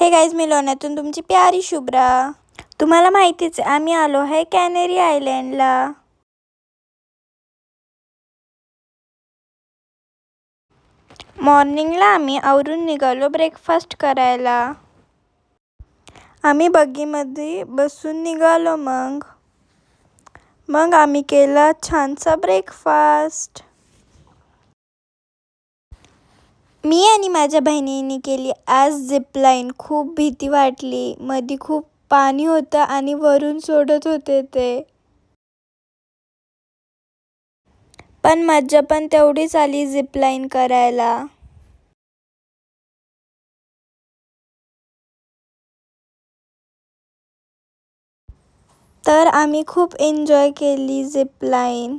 Hi guys, मी लोण्यातून तुमची प्यारी शुभ्रा. तुम्हाला माहितीच आहे आम्ही आलो आहे कॅनेरी आयलँडला. मॉर्निंगला आम्ही आवरून निघालो ब्रेकफास्ट करायला. आम्ही बग्गीमध्ये बसून निघालो. मग आम्ही केला छानसा ब्रेकफास्ट. मी आणि माझ्या बहिणीने केली आज झिपलाईन. खूप भीती वाटली. मध्ये खूप पाणी होतं आणि वरून सोडत होते ते, पण मज्जा पण तेवढीच आली झिपलाईन करायला. तर आम्ही खूप एन्जॉय केली झिपलाईन.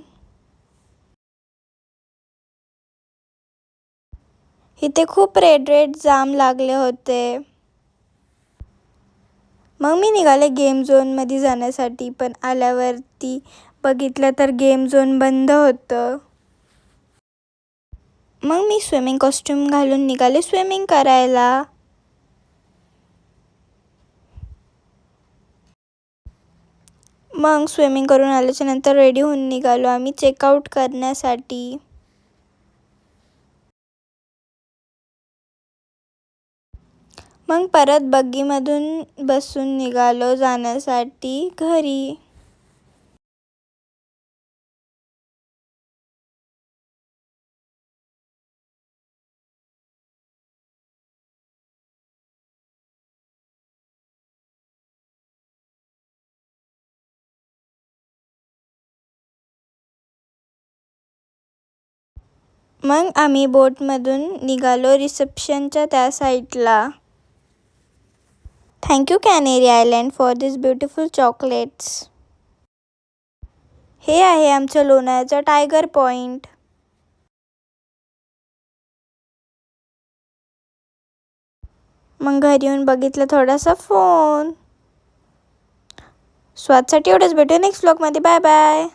इथे खूप रेड जाम लागले होते. मग मी निघाले गेम झोनमध्ये जाण्यासाठी, पण आल्यावरती बघितलं तर गेम झोन बंद होतं. मग मी स्विमिंग कॉस्ट्यूम घालून निघाले स्विमिंग करायला. मग स्विमिंग करून आल्याच्या नंतर रेडी होऊन निघालो आम्ही चेकआउट करण्यासाठी. मग परत बग्गीमधून बसून निघालो जाण्यासाठी घरी. मग आम्ही बोटमधून निघालो रिसेप्शनच्या त्या साईडला. Thank you Canary Island for this beautiful chocolates. हे आहे आमचं लोणावळ्याचं टायगर पॉइंट. मग घरी येऊन बघितलं थोडासा फोन. स्वादसाठी एवढंच. भेटू नेक्स्ट व्लॉगमध्ये. Bye bye.